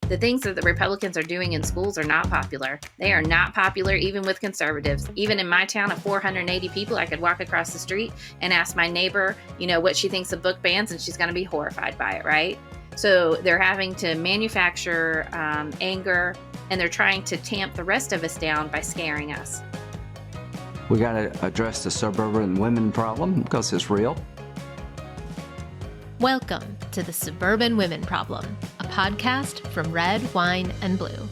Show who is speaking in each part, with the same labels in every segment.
Speaker 1: The things that the Republicans are doing in schools are not popular. They are not popular even with conservatives. Even in my town of 480 people, I could walk across the street and ask my neighbor, what she thinks of book bans, and she's going to be horrified by it, right? So they're having to manufacture anger, and they're trying to tamp the rest of us down by scaring us.
Speaker 2: We got to address the suburban women problem because it's real.
Speaker 3: Welcome to the Suburban Women Problem, a podcast from Red, Wine, and Blue.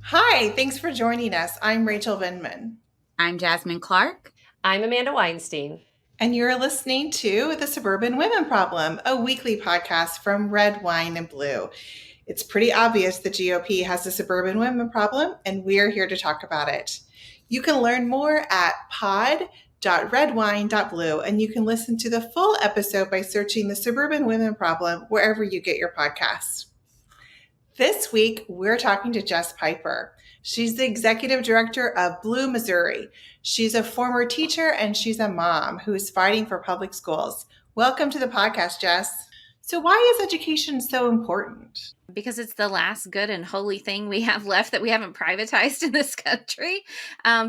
Speaker 4: Hi, thanks for joining us. I'm Rachel Vindman.
Speaker 5: I'm Jasmine Clark.
Speaker 6: I'm Amanda Weinstein.
Speaker 4: And you're listening to the Suburban Women Problem, a weekly podcast from Red, Wine, and Blue. It's pretty obvious the GOP has a suburban women problem, and we're here to talk about it. You can learn more at pod.redwine.blue, and you can listen to the full episode by searching the Suburban Women Problem wherever you get your podcasts. This week, we're talking to Jess Piper. She's the executive director of Blue, Missouri. She's a former teacher, and she's a mom who is fighting for public schools. Welcome to the podcast, Jess. So why is education so important?
Speaker 1: Because it's the last good and holy thing we have left that we haven't privatized in this country.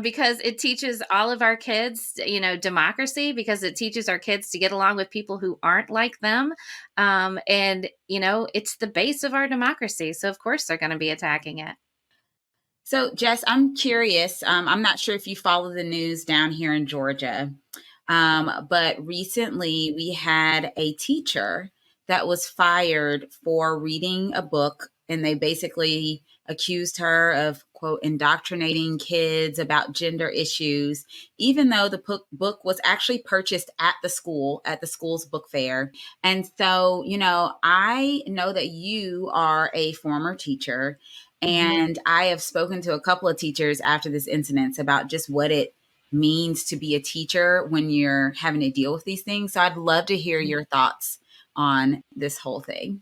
Speaker 1: Because it teaches all of our kids, democracy, because it teaches our kids to get along with people who aren't like them. It's the base of our democracy. So of course they're going to be attacking it.
Speaker 5: So Jess, I'm curious. I'm not sure if you follow the news down here in Georgia, but recently we had a teacher that was fired for reading a book, and they basically accused her of, quote, indoctrinating kids about gender issues, even though the book was actually purchased at the school's book fair. And so, I know that you are a former teacher, and I have spoken to a couple of teachers after this incident about just what it means to be a teacher when you're having to deal with these things. So I'd love to hear your thoughts on this whole thing.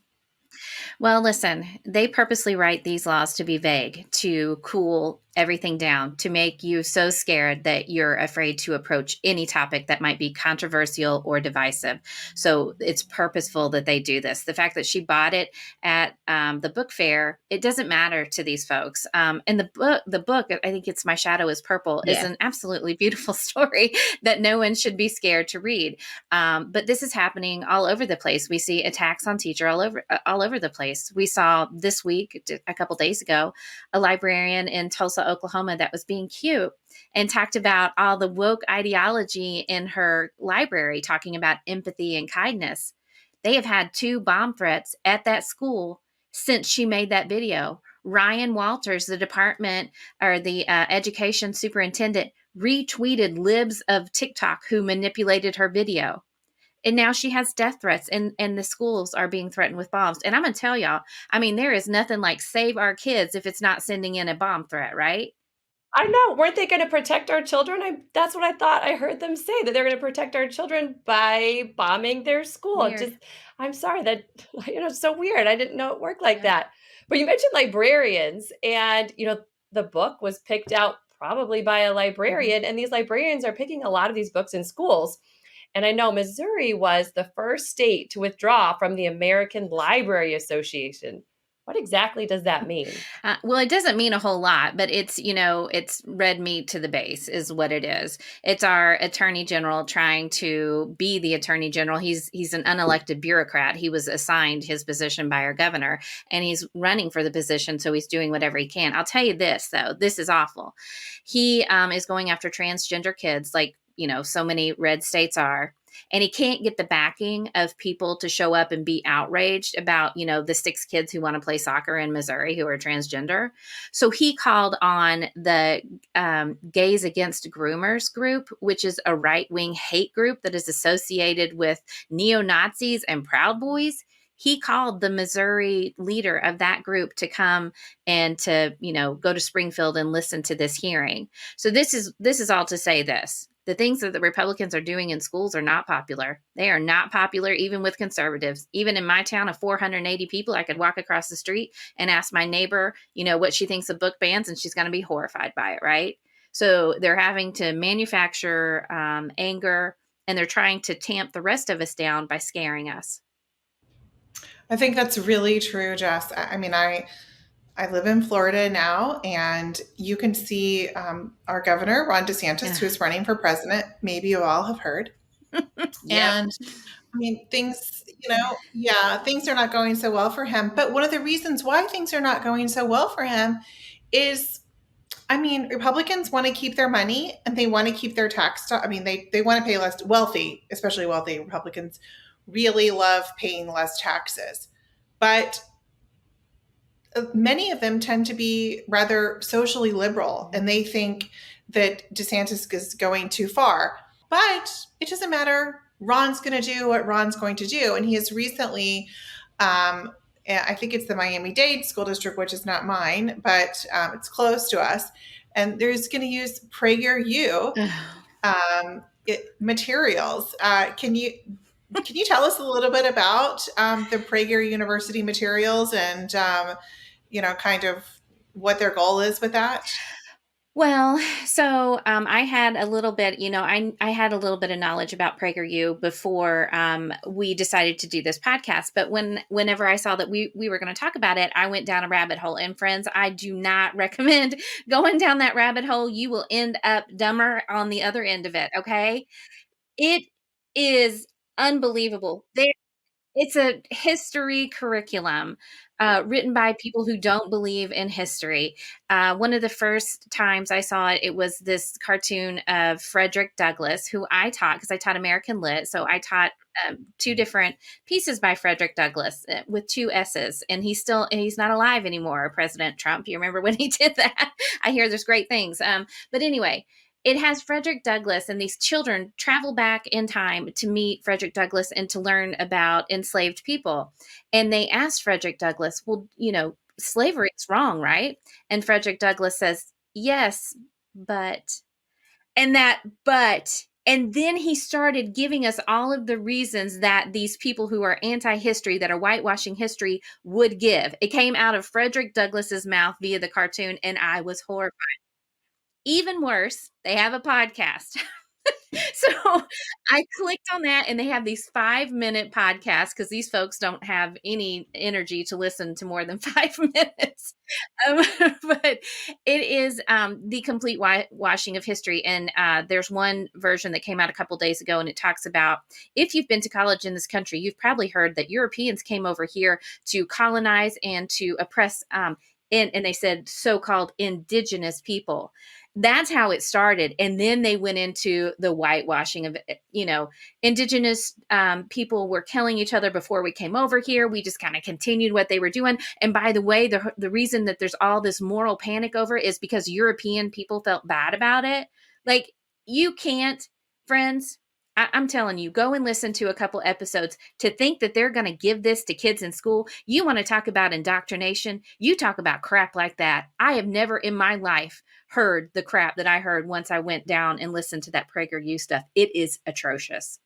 Speaker 1: Well, listen, they purposely write these laws to be vague, to cool everything down, to make you so scared that you're afraid to approach any topic that might be controversial or divisive. So it's purposeful that they do this. The fact that she bought it at the book fair, it doesn't matter to these folks. And the book, I think it's My Shadow is Purple, is an absolutely beautiful story that no one should be scared to read. But this is happening all over the place. We see attacks on teachers all over the place. We saw this week, a couple days ago, a librarian in Tulsa, Oklahoma, that was being cute and talked about all the woke ideology in her library, talking about empathy and kindness. They have had 2 bomb threats at that school since she made that video. Ryan Walters, the department or the education superintendent, retweeted libs of TikTok who manipulated her video. And now she has death threats, and the schools are being threatened with bombs. And I'm going to tell y'all, there is nothing like save our kids if it's not sending in a bomb threat, right?
Speaker 6: I know. Weren't they going to protect our children? That's what I thought. I heard them say that they're going to protect our children by bombing their school. I'm sorry that, it's so weird. I didn't know it worked like that. But you mentioned librarians, and, the book was picked out probably by a librarian, and these librarians are picking a lot of these books in schools. And I know Missouri was the first state to withdraw from the American Library Association. What exactly does that mean?
Speaker 1: Well, it doesn't mean a whole lot, but it's red meat to the base is what it is. It's our attorney general trying to be the attorney general. He's an unelected bureaucrat. He was assigned his position by our governor, and he's running for the position, so he's doing whatever he can. I'll tell you this, though. This is awful. He is going after transgender kids like, so many red states are. And he can't get the backing of people to show up and be outraged about, the 6 kids who want to play soccer in Missouri who are transgender. So he called on the Gays Against Groomers group, which is a right-wing hate group that is associated with neo-Nazis and Proud Boys. He called the Missouri leader of that group to come and to, go to Springfield and listen to this hearing. So this is all to say this. The things that the Republicans are doing in schools are not popular. They are not popular even with conservatives. Even in my town of 480 people, I could walk across the street and ask my neighbor, what she thinks of book bans, and she's going to be horrified by it, right? So they're having to manufacture anger, and they're trying to tamp the rest of us down by scaring us.
Speaker 4: I think that's really true, Jess. I mean, I live in Florida now, and you can see our governor, Ron DeSantis, who is running for president. Maybe you all have heard.
Speaker 1: Yep.
Speaker 4: And I mean, things, things are not going so well for him. But one of the reasons why things are not going so well for him is, I mean, Republicans want to keep their money and they want to keep their tax. I mean, they want to pay less. Wealthy, especially wealthy Republicans, really love paying less taxes. But many of them tend to be rather socially liberal, and they think that DeSantis is going too far. But it doesn't matter. Ron's going to do what Ron's going to do. And he has recently, I think it's the Miami-Dade School District, which is not mine, but it's close to us. And there's going to use PragerU materials. Can you tell us a little bit about the Prager University materials and, kind of what their goal is with that?
Speaker 1: Well, so I had a little bit, I had a little bit of knowledge about PragerU before we decided to do this podcast. But whenever I saw that we were going to talk about it, I went down a rabbit hole. And friends, I do not recommend going down that rabbit hole. You will end up dumber on the other end of it. Okay. It is unbelievable. It's a history curriculum written by people who don't believe in history. One of the first times I saw it, it was this cartoon of Frederick Douglass, who I taught because I taught American Lit. So I taught two different pieces by Frederick Douglass with two S's. And he's not alive anymore, President Trump. You remember when he did that? I hear there's great things. But anyway, it has Frederick Douglass, and these children travel back in time to meet Frederick Douglass and to learn about enslaved people. And they asked Frederick Douglass, well, slavery is wrong, right? And Frederick Douglass says, yes, but, and then he started giving us all of the reasons that these people who are anti-history, that are whitewashing history, would give. It came out of Frederick Douglass's mouth via the cartoon, and I was horrified. Even worse, they have a podcast. So I clicked on that, and they have these 5-minute podcasts because these folks don't have any energy to listen to more than 5 minutes. But it is the complete washing of history. And there's one version that came out a couple days ago, and it talks about, if you've been to college in this country, you've probably heard that Europeans came over here to colonize and to oppress, and they said so-called indigenous people. That's how it started. And then they went into the whitewashing of, indigenous people were killing each other before we came over here. We just kind of continued what they were doing. And by the way, the reason that there's all this moral panic over it is because European people felt bad about it. Like, you can't, friends, I'm telling you, go and listen to a couple episodes. To think that they're going to give this to kids in school. You want to talk about indoctrination? You talk about crap like that. I have never in my life heard the crap that I heard once I went down and listened to that PragerU stuff. It is atrocious.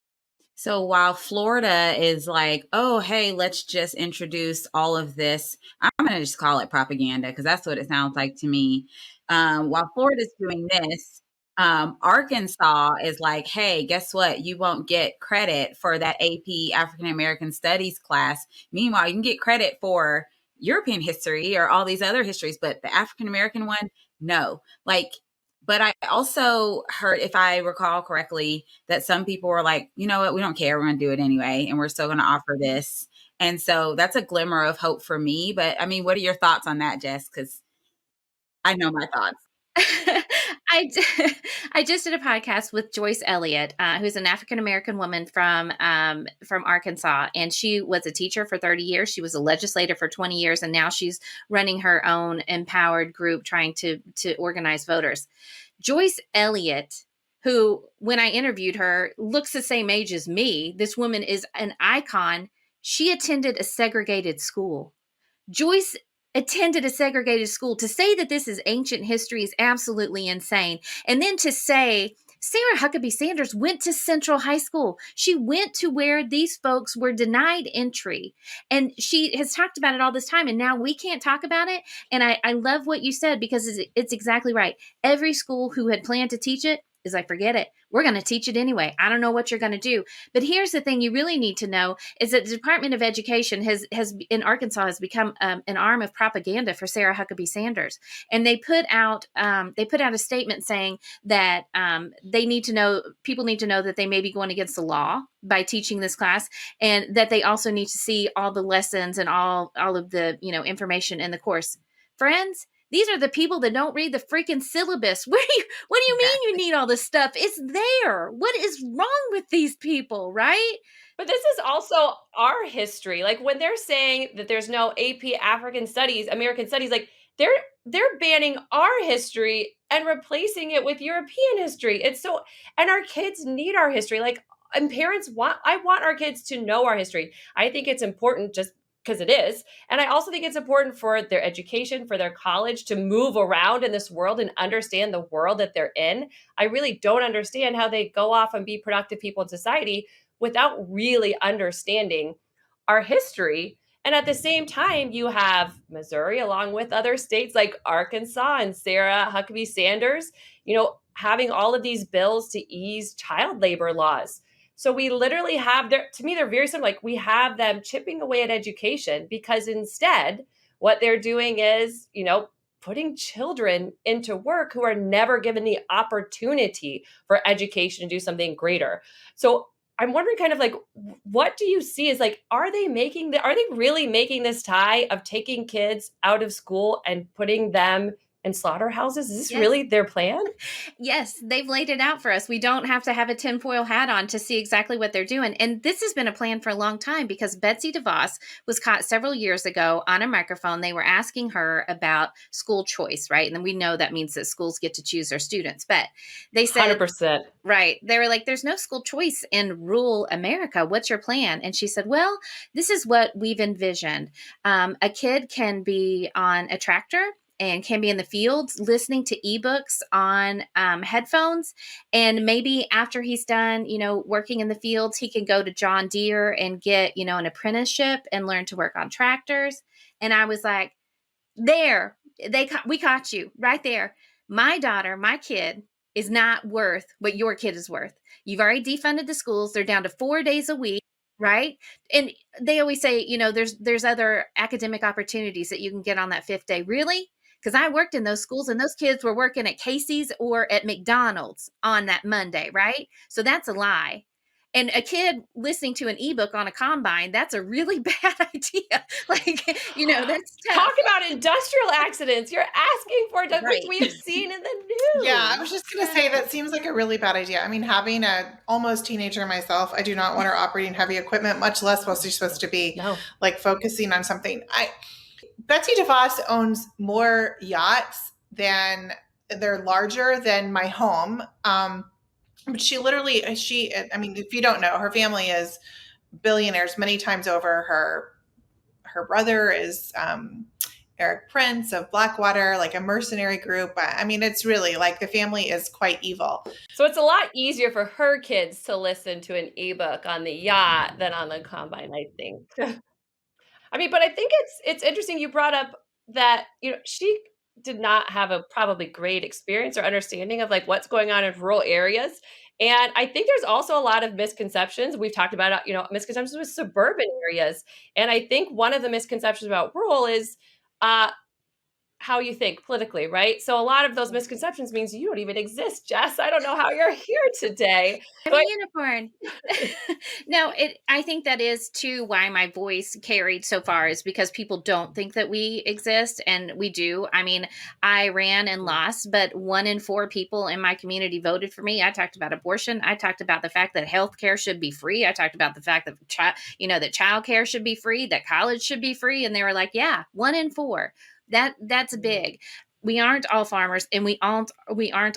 Speaker 5: So while Florida is like, oh, hey, let's just introduce all of this, I'm going to just call it propaganda because that's what it sounds like to me. While Florida's doing this, Arkansas is like, hey, guess what? You won't get credit for that AP African American Studies class. Meanwhile, you can get credit for European history or all these other histories, but the African American one, no. But I also heard, if I recall correctly, that some people were like, you know what, we don't care. We're going to do it anyway. And we're still going to offer this. And so that's a glimmer of hope for me. But I mean, what are your thoughts on that, Jess? Because I know my thoughts.
Speaker 1: I just did a podcast with Joyce Elliott, who's an African-American woman from Arkansas. And she was a teacher for 30 years. She was a legislator for 20 years. And now she's running her own empowered group trying to organize voters. Joyce Elliott, who, when I interviewed her, looks the same age as me. This woman is an icon. She attended a segregated school. Joyce attended a segregated school. To say that this is ancient history is absolutely insane. And then to say Sarah Huckabee Sanders went to Central High School. She went to where these folks were denied entry. And she has talked about it all this time. And now we can't talk about it. And I love what you said, because it's exactly right. Every school who had planned to teach it is like, forget it. We're going to teach it anyway. I don't know what you're going to do. But here's the thing you really need to know is that the Department of Education has in Arkansas has become an arm of propaganda for Sarah Huckabee Sanders. And they put out a statement saying that people need to know that they may be going against the law by teaching this class, and that they also need to see all the lessons and all of the, information in the course. Friends, these are the people that don't read the freaking syllabus. What do you mean you need all this stuff? It's there. What is wrong with these people, right?
Speaker 6: But this is also our history. Like when they're saying that there's no AP African Studies, American Studies, like they're banning our history and replacing it with European history. And our kids need our history. Like, and I want our kids to know our history. I think it's important just because it is. And I also think it's important for their education, for their college to move around in this world and understand the world that they're in. I really don't understand how they go off and be productive people in society without really understanding our history. And at the same time, you have Missouri, along with other states like Arkansas and Sarah Huckabee Sanders, having all of these bills to ease child labor laws. So we literally have to me, they're very similar. Like we have them chipping away at education because instead what they're doing is, putting children into work who are never given the opportunity for education to do something greater. So I'm wondering kind of like, what do you see is like, are they really making this tie of taking kids out of school and putting them in slaughterhouses? Is this really their plan?
Speaker 1: Yes, they've laid it out for us. We don't have to have a tinfoil hat on to see exactly what they're doing. And this has been a plan for a long time because Betsy DeVos was caught several years ago on a microphone. They were asking her about school choice, right? And then we know that means that schools get to choose their students. But they said,
Speaker 6: 100%.
Speaker 1: Right. They were like, there's no school choice in rural America. What's your plan? And she said, well, this is what we've envisioned. A kid can be on a tractor and can be in the fields listening to ebooks on headphones. And maybe after he's done, working in the fields, he can go to John Deere and get, an apprenticeship and learn to work on tractors. And I was like, we caught you right there. My kid is not worth what your kid is worth. You've already defunded the schools. They're down to 4 days a week. Right. And they always say, there's other academic opportunities that you can get on that fifth day. Really? Because I worked in those schools and those kids were working at Casey's or at McDonald's on that Monday. Right. So that's a lie. And a kid listening to an ebook on a combine, that's a really bad idea. Like, that's tough.
Speaker 6: Talk about industrial accidents. You're asking for it, which we have seen in the news.
Speaker 4: Yeah, I was just going to say that seems like a really bad idea. I mean, having a almost teenager myself, I do not want her operating heavy equipment, much less while she's supposed to be like focusing on something. Betsy DeVos owns more yachts they're larger than my home. But if you don't know, her family is billionaires many times over. Her brother is Eric Prince of Blackwater, like a mercenary group. I mean, it's really like the family is quite evil.
Speaker 6: So it's a lot easier for her kids to listen to an ebook on the yacht than on the combine, I think. I mean, but I think it's interesting you brought up that, she did not have a probably great experience or understanding of like what's going on in rural areas. And I think there's also a lot of misconceptions. We've talked about, misconceptions with suburban areas. And I think one of the misconceptions about rural is how you think politically, right? So a lot of those misconceptions means you don't even exist, Jess. I don't know how you're here today.
Speaker 1: I'm a unicorn. No, I think that is too why my voice carried so far is because people don't think that we exist, and we do. I mean, I ran and lost, but 1 in 4 people in my community voted for me. I talked about abortion. I talked about the fact that healthcare should be free. I talked about the fact that that childcare should be free, that college should be free, and they were like, "Yeah, 1 in 4." That's big. We aren't all farmers, and we aren't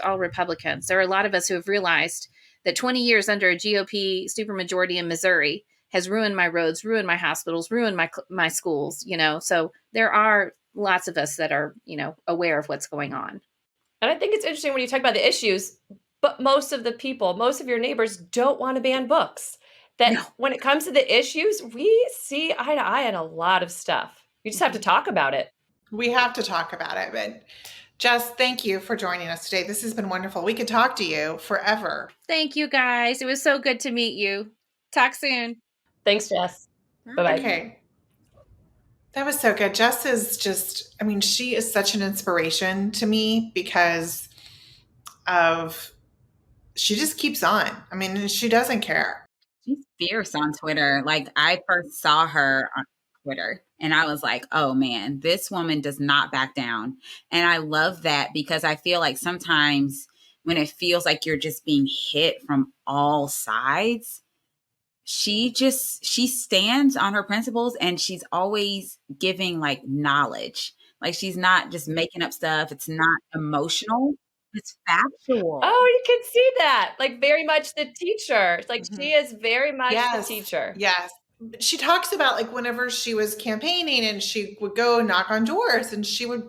Speaker 1: all Republicans. There are a lot of us who have realized that 20 years under a GOP supermajority in Missouri has ruined my roads, ruined my hospitals, ruined my schools. So there are lots of us that are aware of what's going on.
Speaker 6: And I think it's interesting when you talk about the issues, but most of your neighbors don't want to ban books. When it comes to the issues, we see eye to eye on a lot of stuff. You just have to talk about it.
Speaker 4: We have to talk about it. But Jess, thank you for joining us today. This has been wonderful. We could talk to you forever.
Speaker 1: Thank you, guys. It was so good to meet you. Talk soon.
Speaker 6: Thanks, Jess. Bye-bye.
Speaker 4: Okay. That was so good. Jess is just, I mean, she is such an inspiration to me because she just keeps on. I mean, she doesn't care.
Speaker 5: She's fierce on Twitter. Like, I first saw her on Twitter and I was like, oh man, this woman does not back down. And I love that because I feel like sometimes when it feels like you're just being hit from all sides, she stands on her principles and she's always giving like knowledge. Like, she's not just making up stuff. It's not emotional. It's factual.
Speaker 6: Oh, you can see that. Like, very much the teacher. Like, she is very much the teacher.
Speaker 4: Yes. She talks about like whenever she was campaigning and she would go knock on doors and she would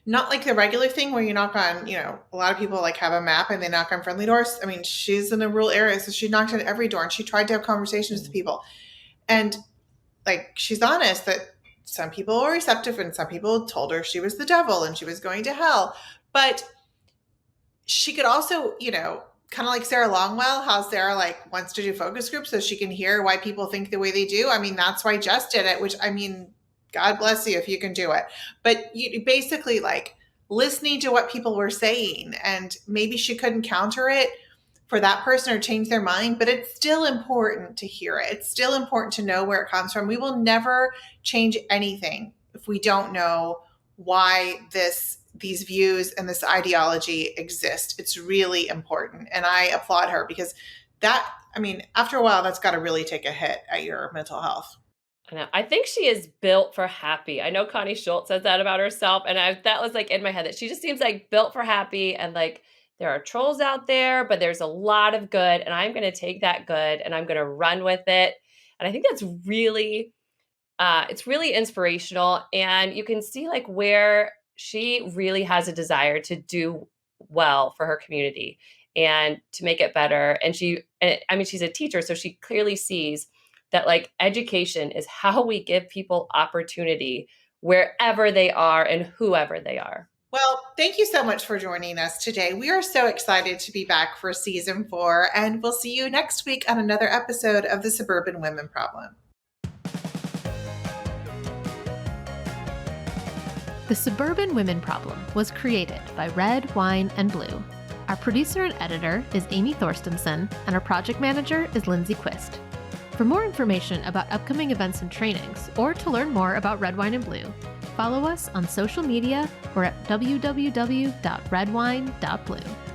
Speaker 4: not like the regular thing where you knock on, a lot of people like have a map and they knock on friendly doors. I mean, she's in a rural area, so she knocked on every door and she tried to have conversations with people. And like, she's honest that some people were receptive and some people told her she was the devil and she was going to hell. But she could also, kind of like Sarah Longwell, how Sarah like wants to do focus groups so she can hear why people think the way they do. I mean, that's why Jess did it, which, I mean, God bless you if you can do it. But you basically like listening to what people were saying, and maybe she couldn't counter it for that person or change their mind, but it's still important to hear it. It's still important to know where it comes from. We will never change anything if we don't know why these views and this ideology exist. It's really important. And I applaud her because after a while, that's got to really take a hit at your mental health.
Speaker 6: I know. I think she is built for happy. I know Connie Schultz says that about herself. And that was like in my head, that she just seems like built for happy. And like, there are trolls out there, but there's a lot of good. And I'm going to take that good and I'm going to run with it. And I think that's really, it's really inspirational. And you can see like where she really has a desire to do well for her community and to make it better. And she's a teacher, so she clearly sees that like education is how we give people opportunity wherever they are and whoever they are.
Speaker 4: Well, thank you so much for joining us today. We are so excited to be back for season 4, and we'll see you next week on another episode of the Suburban Women Problem.
Speaker 3: The Suburban Women Problem was created by Red, Wine, and Blue. Our producer and editor is Amy Thorstensen, and our project manager is Lindsay Quist. For more information about upcoming events and trainings, or to learn more about Red, Wine, and Blue, follow us on social media or at www.redwine.blue.